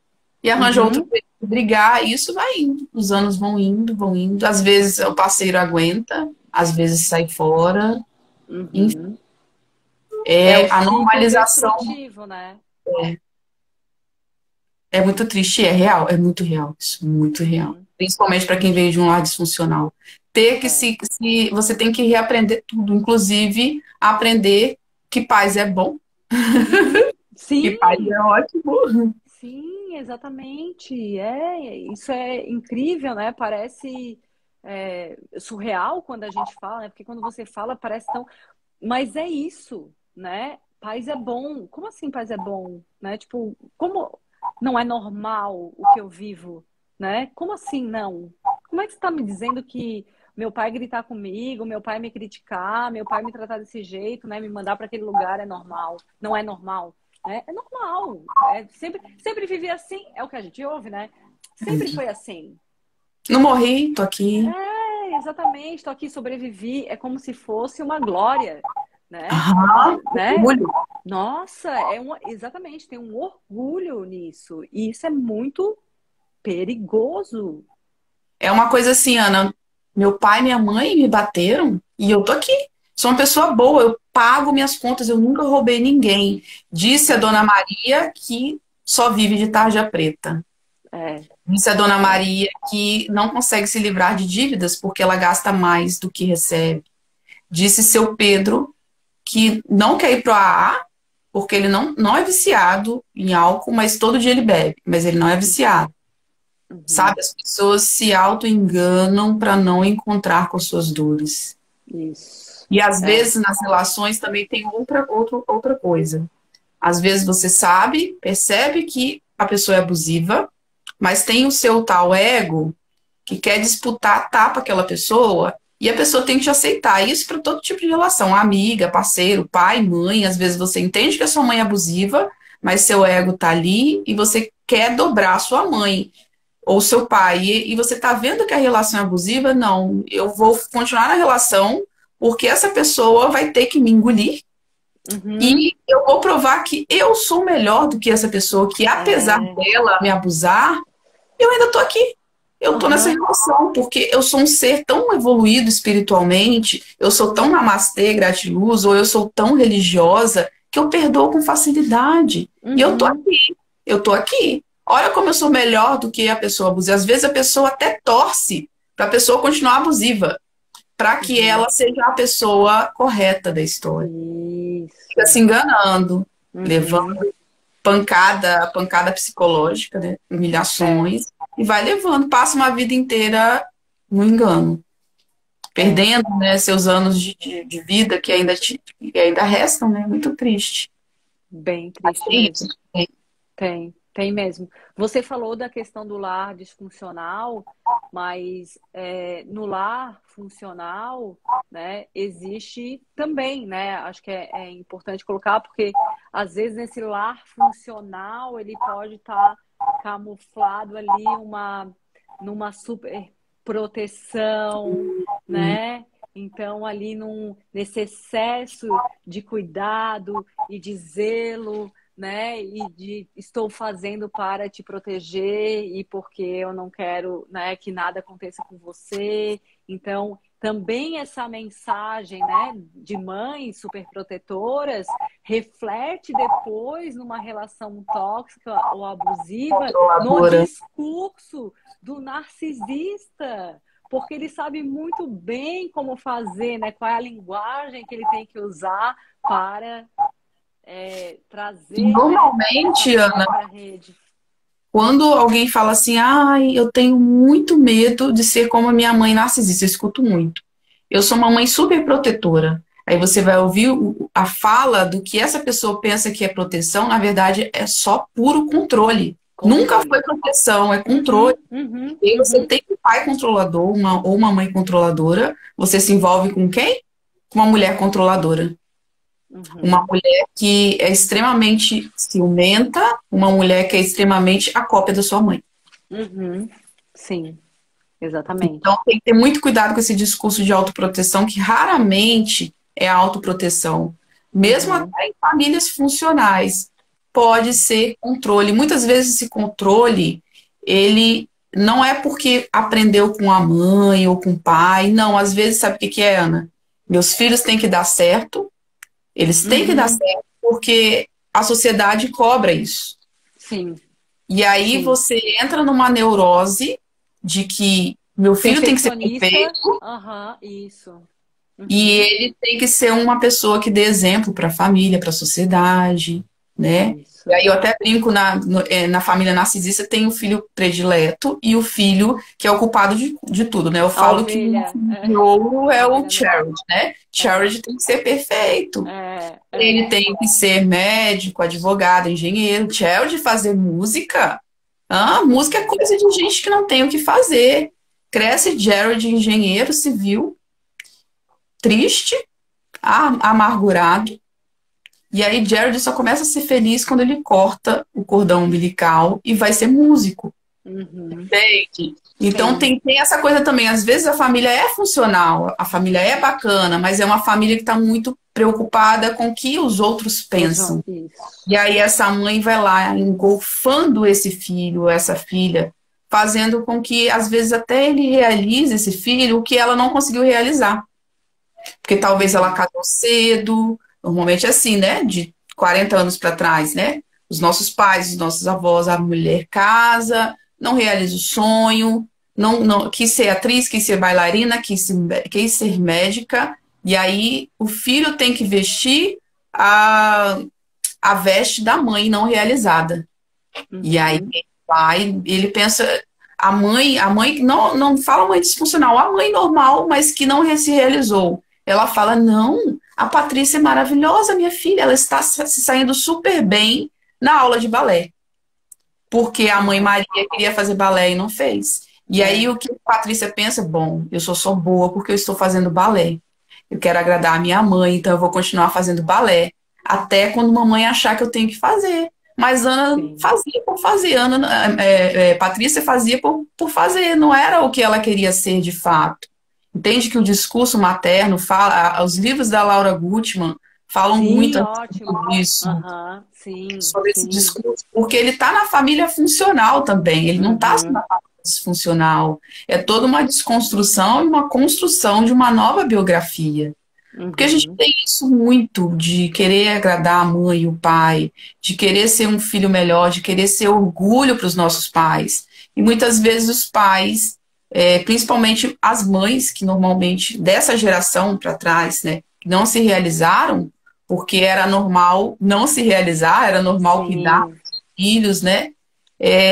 E arranja outro Uhum, jeito de brigar, e isso vai indo. Os anos vão indo, vão indo. Às vezes o parceiro aguenta, às vezes sai fora. Enfim, uhum. É o é, a ciclo normalização destrutivo, né? é muito triste, é real, é muito real, isso, muito real. Uhum, Principalmente para quem veio de um lar disfuncional. Ter que é. você tem que reaprender tudo, inclusive aprender que paz é bom, Uhum. que paz Sim, é ótimo. sim, exatamente. Isso é incrível, né? Parece surreal quando a gente fala, né? Porque quando você fala parece tão. Mas é isso, né? Paz é bom. Como assim paz é bom, né? Tipo, como não é normal o que eu vivo, né? Como assim não? Como é que você está me dizendo que meu pai gritar comigo, meu pai me criticar, meu pai me tratar desse jeito, né? Me mandar para aquele lugar é normal? Não é normal, né? É normal. Sempre vivi assim, é o que a gente ouve, né? Sempre foi assim. Não morri, tô aqui. Exatamente. Estou aqui, sobrevivi. É como se fosse uma glória, né? Aham, Né? orgulho. Nossa, exatamente, tem um orgulho nisso. E isso é muito perigoso. É uma coisa assim, Ana. Meu pai e minha mãe me bateram e eu tô aqui. Sou uma pessoa boa, eu pago minhas contas, eu nunca roubei ninguém. Disse a dona Uhum. Maria que só vive de tarja preta. É, Disse a dona é. Maria que não consegue se livrar de dívidas porque ela gasta mais do que recebe. Disse seu Pedro que não quer ir pro AA porque ele não é viciado em álcool, mas todo dia ele bebe, mas ele não é viciado. Uhum. Sabe, as pessoas se auto-enganam para não encontrar com as suas dores. Isso. E às É. vezes nas relações também tem outra coisa. Às vezes você sabe, percebe que a pessoa é abusiva, mas tem o seu tal ego que quer disputar tapa aquela pessoa e a pessoa tem que te aceitar. Isso para todo tipo de relação, amiga, parceiro, pai, mãe. Às vezes você entende que a sua mãe é abusiva, mas seu ego tá ali e você quer dobrar a sua mãe ou seu pai, e você tá vendo que a relação é abusiva, não, eu vou continuar na relação porque essa pessoa vai ter que me engolir Uhum. e eu vou provar que eu sou melhor do que essa pessoa, que apesar É. dela me abusar, eu ainda tô aqui. Eu tô nessa Aham. relação, porque eu sou um ser tão evoluído espiritualmente, eu sou tão namastê, gratiluz, ou eu sou tão religiosa, que eu perdoo com facilidade. E eu tô Uhum. aqui, eu tô aqui. Olha como eu sou melhor do que a pessoa abusiva. Às vezes a pessoa até torce para a pessoa continuar abusiva, para que Uhum. ela seja a pessoa correta da história. Fica se Isso. enganando, Uhum. levando pancada psicológica, né? É. Humilhações, e vai levando, passa uma vida inteira no engano, É. perdendo, né, seus anos de vida que ainda restam, né? Muito triste. Bem Mas triste é isso. mesmo. Tem mesmo. Você falou da questão do lar disfuncional, mas no lar funcional, né, existe também, né? Acho que é importante colocar, porque às vezes nesse lar funcional ele pode estar camuflado ali numa super proteção, né? Então, ali nesse excesso de cuidado e de zelo, né? E de estou fazendo para te proteger e porque eu não quero, né, que nada aconteça com você. Então, também essa mensagem, né, de mães superprotetoras reflete depois numa relação tóxica ou abusiva no Controladora. discurso do narcisista. Porque ele sabe muito bem como fazer, né? Qual é a linguagem que ele tem que usar para E trazer, né, essa normalmente, Ana, própria rede. quando alguém fala assim, ai, eu tenho muito medo de ser como a minha mãe narcisista, eu escuto muito. Eu sou uma mãe super protetora. Aí você vai ouvir a fala do que essa pessoa pensa que é proteção, na verdade é só puro controle. Nunca foi Controle. proteção, é controle. Uhum, uhum, E aí você uhum. tem um pai controlador, ou uma mãe controladora, você se envolve com quem? Com uma mulher controladora. Uma Uhum. mulher que é extremamente ciumenta, uma mulher que é extremamente a cópia da sua mãe. Uhum. Sim, exatamente. Então tem que ter muito cuidado com esse discurso de autoproteção, que raramente é autoproteção. Mesmo Uhum. até em famílias funcionais, pode ser controle. Muitas vezes esse controle, ele não é porque aprendeu com a mãe ou com o pai. Não, às vezes, sabe o que que é, Ana? Meus filhos têm que dar certo, eles têm que dar Uhum. certo porque a sociedade cobra isso. Sim, E aí sim. você entra numa neurose de que meu filho tem que ser Perfeccionista. perfeito Aham, isso. e Uhum. ele tem que ser uma pessoa que dê exemplo para a família, para a sociedade, né? E Isso. aí eu até brinco na família narcisista tem o filho predileto e o filho que é o culpado de tudo, né? Eu A falo que o ovelha. filho de ouro A é o ovelha negra. Charity, né? É, Charity tem que ser perfeito. Ele é. tem que ser médico, advogado, engenheiro. Charity fazer música? Ah, música é coisa de gente que não tem o que fazer. Cresce Jared, engenheiro civil, triste, amargurado. E aí Jared só começa a ser feliz quando ele corta o cordão umbilical e vai ser músico. Uhum. Entende? Então Sim. tem essa coisa também. Às vezes a família é funcional, a família é bacana, mas é uma família que está muito preocupada com o que os outros pensam. Isso. E aí essa mãe vai lá engolfando esse filho, essa filha, fazendo com que às vezes até ele realize esse filho o que ela não conseguiu realizar. Porque talvez ela Uhum. casou cedo, normalmente é assim, né? De 40 anos para trás, né? Os nossos pais, os nossos avós, a mulher casa, não realiza o sonho, não quis ser atriz, quis ser bailarina, quis ser médica, e aí o filho tem que vestir a, a veste da mãe não realizada. E aí Uhum. ele pensa, a mãe não fala mãe disfuncional, a mãe normal, mas que não se realizou. Ela fala, não, a Patrícia é maravilhosa, minha filha, ela está se saindo super bem na aula de balé, porque a mãe É. Maria queria fazer balé e não fez. E aí É. o que a Patrícia pensa? Bom, eu sou só boa porque eu estou fazendo balé. Eu quero agradar a minha mãe, então eu vou continuar fazendo balé. Até quando mamãe achar que eu tenho que fazer. Mas Ana Sim. fazia por fazer. Patrícia fazia por fazer, não era o que ela queria ser de fato. Entende que o discurso materno fala, os livros da Laura Gutman falam muito Sim, a respeito ótimo. disso, Aham. Sim, sobre esse sim. discurso, porque ele está na família funcional também, ele não está na Uhum. família disfuncional. É toda uma desconstrução e uma construção de uma nova biografia. Porque a gente Uhum. tem isso muito de querer agradar a mãe e o pai, de querer ser um filho melhor, de querer ser orgulho para os nossos pais. E muitas vezes os pais, principalmente as mães, que normalmente dessa geração para trás, né, não se realizaram, porque era normal não se realizar, era normal cuidar Sim. dos filhos, né?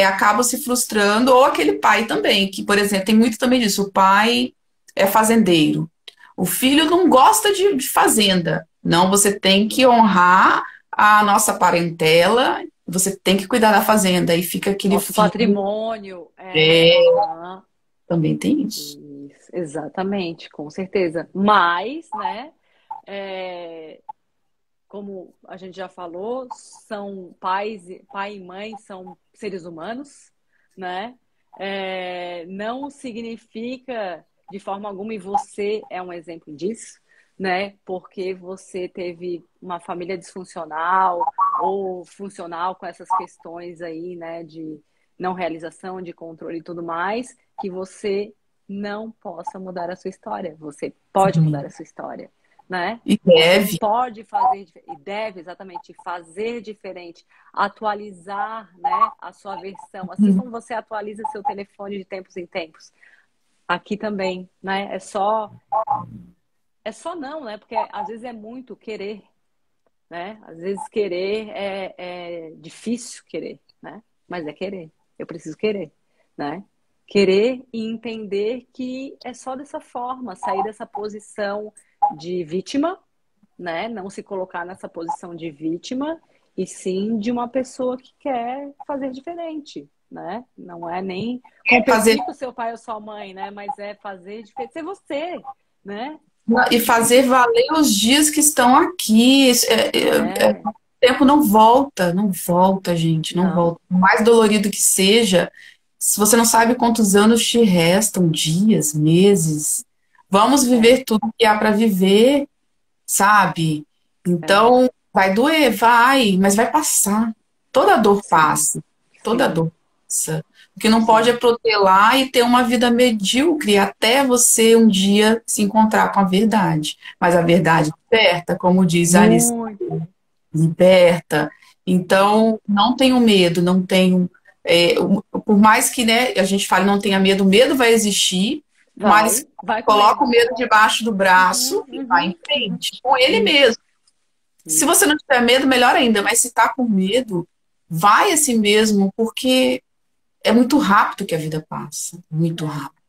Acabam se frustrando, ou aquele pai também, que, por exemplo, tem muito também disso, o pai é fazendeiro. O filho não gosta de fazenda. Não, você tem que honrar a nossa parentela, você tem que cuidar da fazenda. E fica aquele Nosso filho. patrimônio. É, Aham. também tem isso. Isso, exatamente, com certeza. Mas, né, é, como a gente já falou, são pai e mãe são seres humanos, né? Não significa de forma alguma, e você é um exemplo disso, né? Porque você teve uma família disfuncional ou funcional com essas questões aí, né, de não realização, de controle e tudo mais, que você não possa mudar a sua história. Você pode mudar a sua história, né? E Você deve. pode fazer e deve exatamente fazer diferente, atualizar, né, a sua versão, assim como você atualiza seu telefone de tempos em tempos. Aqui também, né? Não, né? Porque às vezes é muito querer, né? Às vezes querer é difícil querer, né? Mas é querer. Eu preciso querer, né? Querer e entender que é só dessa forma, sair dessa posição de vítima, né? Não se colocar nessa posição de vítima e sim de uma pessoa que quer fazer diferente, né? Não é nem Fazer. competir com seu pai ou sua mãe, né? Mas é fazer diferente, ser você, né? E fazer valer os dias que estão aqui. É, O tempo não volta, não volta, gente, não não, volta. Por mais dolorido que seja, se você não sabe quantos anos te restam, dias, meses, vamos é, viver tudo que há para viver, sabe? é, Então, vai doer, vai, mas vai passar. Toda dor sim, passa, toda sim, dor passa. O que não pode é sim, protelar e ter uma vida medíocre até você um dia se encontrar com a verdade. Mas a é. verdade liberta, como diz Alice, Muito. liberta. Então, não tenho medo, não tenho. Por mais que, né, a gente fale não tenha medo, o medo vai existir, mas Vai com coloca o ele. medo debaixo do Uhum, braço e vai em uhum, uhum. frente, com ele Isso, mesmo. Se isso. você não tiver medo, melhor ainda, mas se tá com medo, vai assim mesmo, porque é muito rápido que a vida passa, muito É. rápido.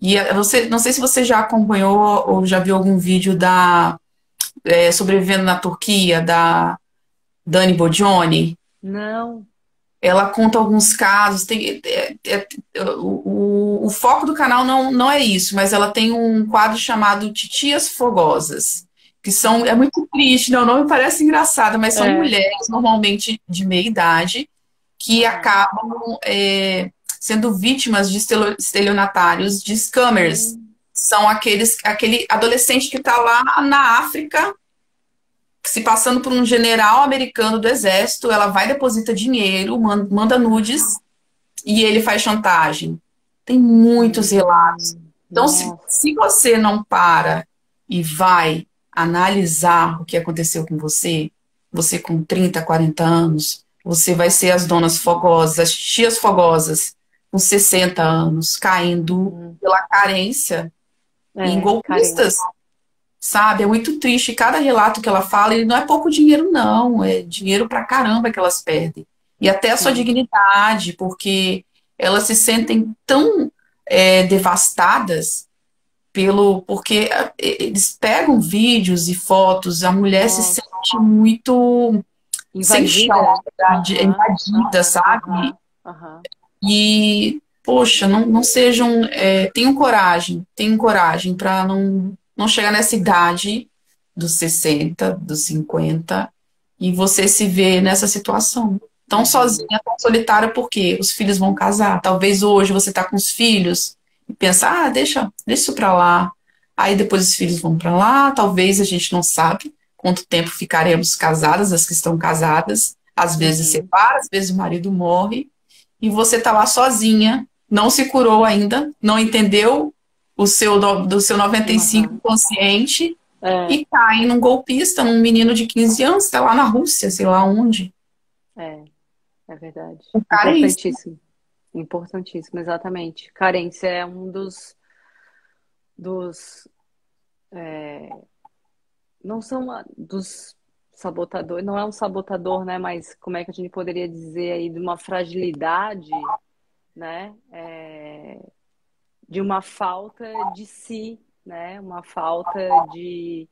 E você, não sei se você já acompanhou ou já viu algum vídeo da Sobrevivendo na Turquia, da Dani Bodioni. Não. Ela conta alguns casos. O foco do canal não é isso, mas ela tem um quadro chamado Titias Fogosas, que são, é muito triste, né? O nome parece engraçado, mas são É. mulheres, normalmente de meia idade, que Aham. acabam sendo vítimas de estelionatários, de scammers. Hum, São aquele adolescente que está lá na África se passando por um general americano do exército, ela vai deposita dinheiro, manda nudes e ele faz chantagem. Tem muitos relatos. Então, nossa. se você não para e vai analisar o que aconteceu com você, você com 30, 40 anos, você vai ser as donas fogosas, as tias fogosas com 60 anos, caindo Uhum. pela carência em É, golpistas. carência. Sabe, é muito triste. Cada relato que ela fala, ele não é pouco dinheiro, não. É dinheiro pra caramba que elas perdem. E até a sua Sim. dignidade, porque elas se sentem tão devastadas porque eles pegam vídeos e fotos, a mulher se Nossa. sente muito sem chão, Invadida? Aham, invadida, aham, sabe? aham, aham. E, poxa, não sejam. Tenham coragem para não chegar nessa idade dos 60 dos 50 e você se ver nessa situação. Tão Uhum. sozinha, tão solitária, porque os filhos vão casar. Talvez hoje você tá com os filhos e pensa, deixa isso pra lá. Aí depois os filhos vão pra lá, talvez a gente não sabe quanto tempo ficaremos casadas, as que estão casadas. Às vezes Uhum. separa, às vezes o marido morre e você tá lá sozinha, não se curou ainda, não entendeu do seu 95 Aham. consciente É, e cai num golpista, num menino de 15 anos, tá lá na Rússia, sei lá onde. é, é verdade. O cara é isso. Importantíssimo. Importantíssimo, exatamente. Carência é um dos não são dos sabotadores, não é um sabotador, né? Mas como é que a gente poderia dizer aí de uma fragilidade, né? De uma falta de si, né? Uma falta de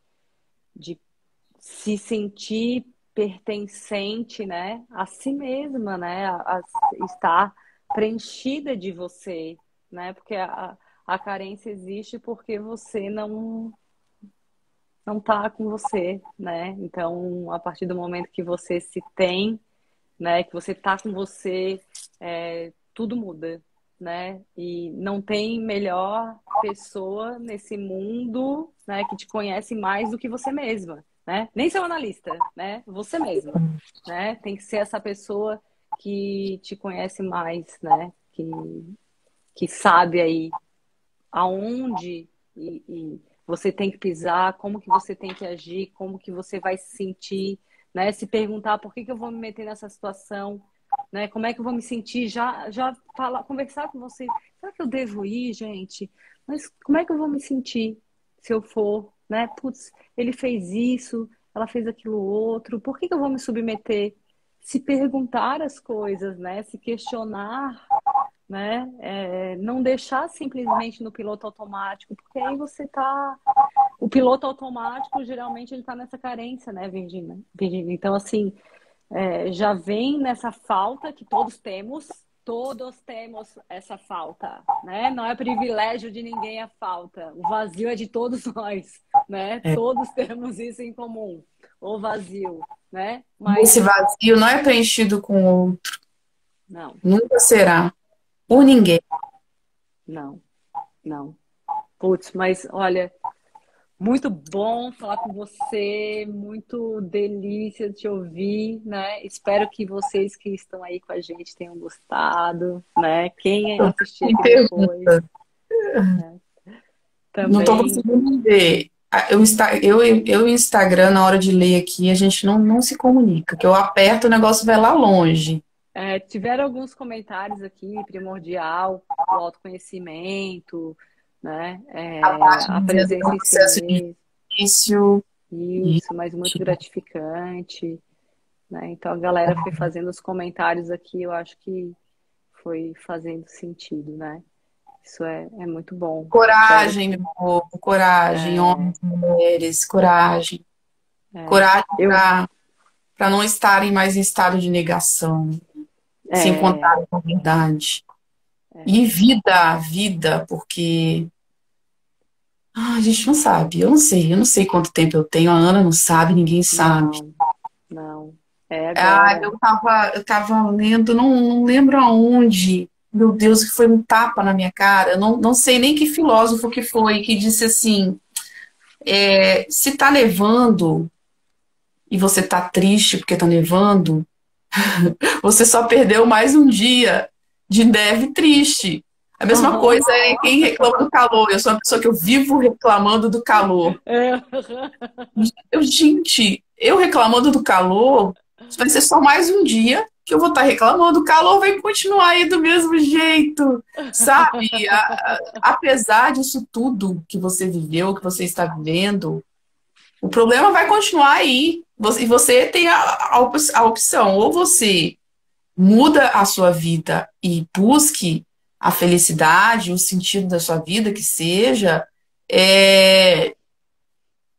se sentir pertencente, né? A si mesma, né? A estar preenchida de você, né? Porque a carência existe porque você não tá com você, né? Então, a partir do momento que você se tem, né, que você tá com você, tudo muda, né? E não tem melhor pessoa nesse mundo, né, que te conhece mais do que você mesma, né? Nem seu analista, né? Você mesma, né? Tem que ser essa pessoa que te conhece mais, né? Que sabe aí aonde e você tem que pisar, como que você tem que agir, como que você vai se sentir, né? Se perguntar por que que eu vou me meter nessa situação, né? Como é que eu vou me sentir? Já falar, conversar com você. Será que eu devo ir, gente? Mas como é que eu vou me sentir se eu for, né? Putz, ele fez isso, ela fez aquilo outro. Por que que eu vou me submeter? Se perguntar as coisas, né? Se questionar, né? Não deixar simplesmente no piloto automático, porque aí você tá. O piloto automático geralmente ele tá nessa carência, né, Virginia? Virginia. Então, assim, já vem nessa falta que todos temos essa falta, né? Não é privilégio de ninguém a falta, o vazio é de todos nós, né? É. Todos temos isso em comum, ou vazio, né? Esse Mas vazio não é preenchido com outro, não, nunca será, por ninguém. não, não. Putz, mas olha, muito bom falar com você, muito delícia de te ouvir, né? Espero que vocês que estão aí com a gente tenham gostado, né? Quem assistir Me aqui depois, pergunta, né? não estou Também conseguindo ver. Eu e o Instagram, na hora de ler aqui, a gente não se comunica, que eu aperto, o negócio vai lá longe. tiveram alguns comentários aqui, primordial, o autoconhecimento, né? A parte A dizendo que é presença um em si processo mesmo, difícil. E, isso, mas muito gratificante, né? Então a galera foi fazendo os comentários aqui, eu acho que foi fazendo sentido, né? Isso é muito bom. Espero coragem, que. meu povo, coragem, É, homens e mulheres, coragem. é, Coragem eu, para não estarem mais em estado de negação, se é, encontrarem com a verdade. é, E vida, porque a gente não sabe, eu não sei quanto tempo eu tenho, a Ana não sabe, ninguém sabe. não, não. É Ah, agora. eu tava lendo, não lembro aonde. Meu Deus, que foi um tapa na minha cara. Eu não sei nem que filósofo que foi, que disse assim: se tá nevando e você tá triste porque tá nevando, você só perdeu mais um dia de neve triste. A mesma Aham. coisa é quem reclama do calor. Eu sou uma pessoa que eu vivo reclamando do calor. É. Gente, eu reclamando do calor, vai ser só mais um dia que eu vou estar reclamando. O calor vai continuar aí do mesmo jeito, sabe? Apesar disso tudo que você viveu, que você está vivendo, o problema vai continuar aí. E você tem a opção, ou você muda a sua vida e busque a felicidade, o sentido da sua vida, que seja, é,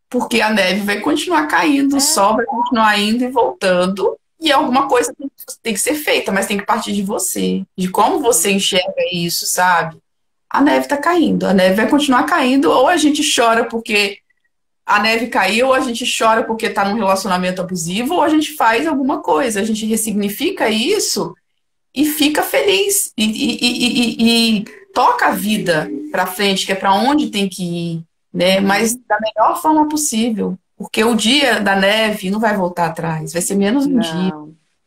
porque a neve vai continuar caindo, o É, sol vai continuar indo e voltando, e alguma coisa tem que ser feita, mas tem que partir de você, de como você sim. enxerga isso, sabe? A neve está caindo, a neve vai continuar caindo, ou a gente chora porque a neve caiu, ou a gente chora porque está num relacionamento abusivo, ou a gente faz alguma coisa, a gente ressignifica isso e fica feliz e toca a vida para frente, que é para onde tem que ir, né? Mas Uhum. da melhor forma possível, porque o dia da neve não vai voltar atrás, vai ser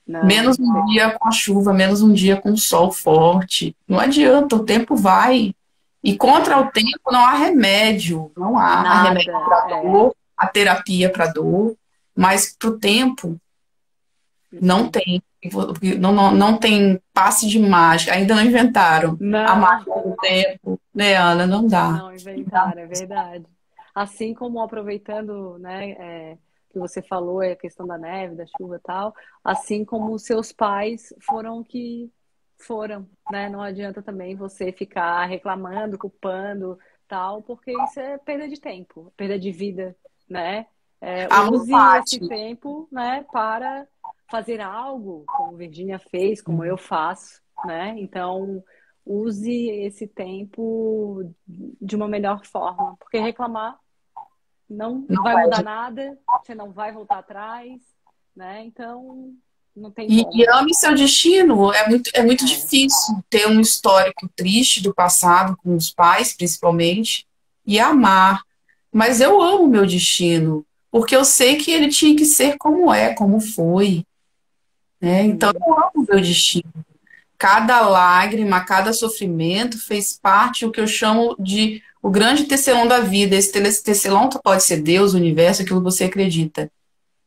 Não, menos não. um dia com a chuva, menos um dia com o sol forte. Não adianta, o tempo vai. E contra É, o tempo não há remédio, não há remédio nada. para É. dor, a terapia para dor, mas para o tempo não Uhum. tem. Não tem passe de mágica. Ainda não inventaram a Não, mágica do tempo, né, Ana? Não dá. não inventaram, é verdade. Assim como aproveitando, né, que você falou, a questão da neve, da chuva e tal, assim como os seus pais foram que foram, né? Não adianta também você ficar reclamando, culpando, tal, porque isso é perda de tempo, perda de vida, né? Amor Use esse bate. tempo, né, para fazer algo, como Virginia fez, como eu faço, né? Então, use esse tempo de uma melhor forma, porque reclamar não Não vai é, mudar gente. nada, você não vai voltar atrás, né? Então, não tem E como. ame seu destino. É muito É, difícil ter um histórico triste do passado, com os pais, principalmente, e amar. Mas eu amo meu destino, porque eu sei que ele tinha que ser como é, como foi, né? Então uhum, eu amo meu destino. Cada lágrima, cada sofrimento fez parte do que eu chamo de o grande tecelão da vida. Esse tecelão pode ser Deus, o universo, aquilo que você acredita.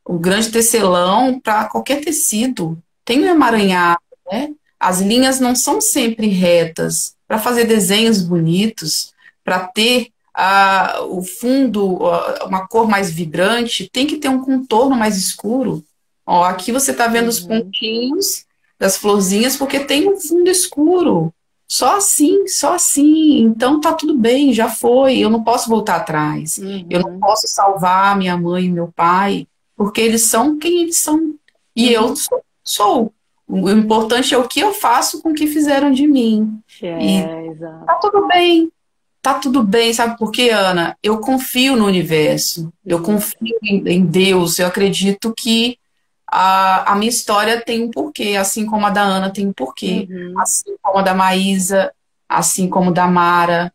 O grande tecelão para qualquer tecido tem um emaranhado, né? As linhas não são sempre retas. Para fazer desenhos bonitos, para ter o fundo, uma cor mais vibrante, tem que ter um contorno mais escuro. Ó, aqui você está vendo os uhum, pontinhos das florzinhas porque tem um fundo escuro. Só assim, só assim. Então tá tudo bem, já foi. Eu não posso voltar atrás. Eu não uhum, posso salvar minha mãe e meu pai, porque eles são quem eles são. E eu uhum. sou. O importante é o que eu faço com o que fizeram de mim. E tá Exato. tudo bem, tá tudo bem, sabe por quê, Ana? Eu confio no universo, eu confio em Deus, eu acredito que a minha história tem um porquê, assim como a da Ana tem um porquê, Uhum. assim como a da Maísa, assim como da Mara,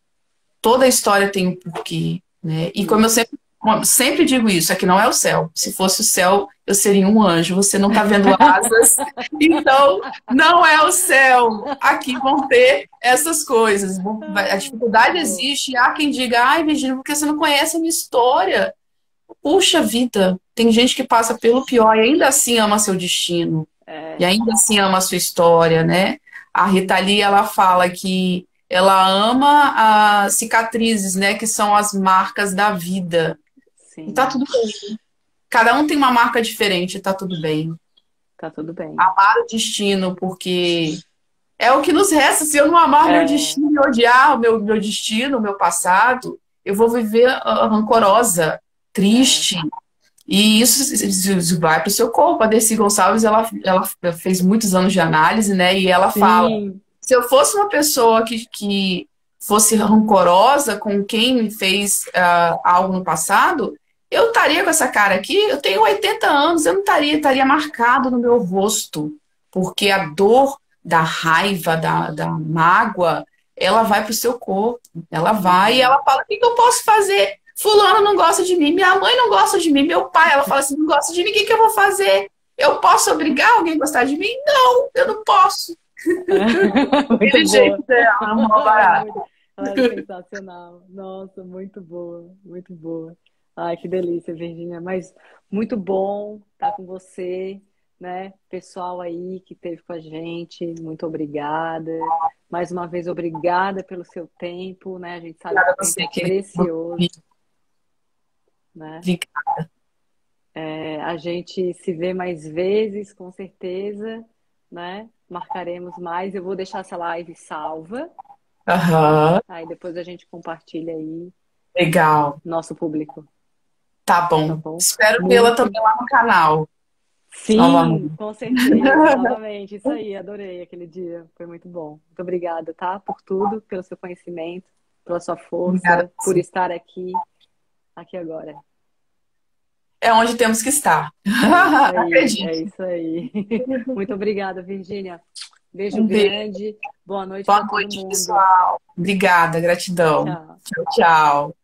toda a história tem um porquê, né? E como eu sempre digo isso, aqui não é o céu. Se fosse o céu, eu seria um anjo. Você não está vendo asas, então não é o céu. Aqui vão ter essas coisas. A dificuldade existe. Há quem diga, ai, Virgínia, porque você não conhece a minha história. Puxa vida, tem gente que passa pelo pior e ainda assim ama seu destino. E ainda assim ama a sua história, né? A Rita Lee, ela fala que ela ama as cicatrizes, né? Que são as marcas da vida. E Sim, tá tudo bem. Cada um tem uma marca diferente, tá tudo bem. tá tudo bem. Amar o destino, porque é o que nos resta. Se eu não amar meu destino e odiar o meu destino, o meu passado, eu vou viver rancorosa, triste. E isso vai para o seu corpo. A Dercy Gonçalves, ela fez muitos anos de análise, né? E ela fala, Sim, se eu fosse uma pessoa que fosse rancorosa com quem me fez algo no passado, eu estaria com essa cara aqui, eu tenho 80 anos, eu não estaria marcado no meu rosto, porque a dor da raiva, da mágoa, ela vai para o seu corpo, ela vai e ela fala, o que que eu posso fazer? Fulano não gosta de mim, minha mãe não gosta de mim, meu pai, ela fala assim, não gosta de mim, o que que eu vou fazer? Eu posso obrigar alguém a gostar de mim? Não, eu não posso. muito Aquele boa. jeito dela, é uma barata. Ela é sensacional. Nossa, muito boa, muito boa. Ai, que delícia, Virgínia. Mas muito bom estar com você, né? Pessoal aí que esteve com a gente, muito obrigada. Mais uma vez, obrigada pelo seu tempo, né? A gente sabe Obrigada que a o tempo você, é querida. precioso, né? Obrigada. A gente se vê mais vezes, com certeza, né? Marcaremos mais. Eu vou deixar essa live salva, tá? Aham, Aí depois a gente compartilha aí, legal. nosso público, Tá tá bom. bom? Espero vê-la Muito. também lá no canal, Sim, novamente. com certeza, novamente. Isso aí, adorei aquele dia. Foi muito bom. Muito obrigada, tá? Por tudo, pelo seu conhecimento, pela sua Obrigada força, a por você. estar aqui agora. É onde temos que estar. É isso aí, é Acredite. isso aí. Muito obrigada, Virgínia. Beijo Um beijo. grande. Boa noite Boa para todo noite, mundo. pessoal. Obrigada, Tchau, gratidão. tchau. Tchau, tchau.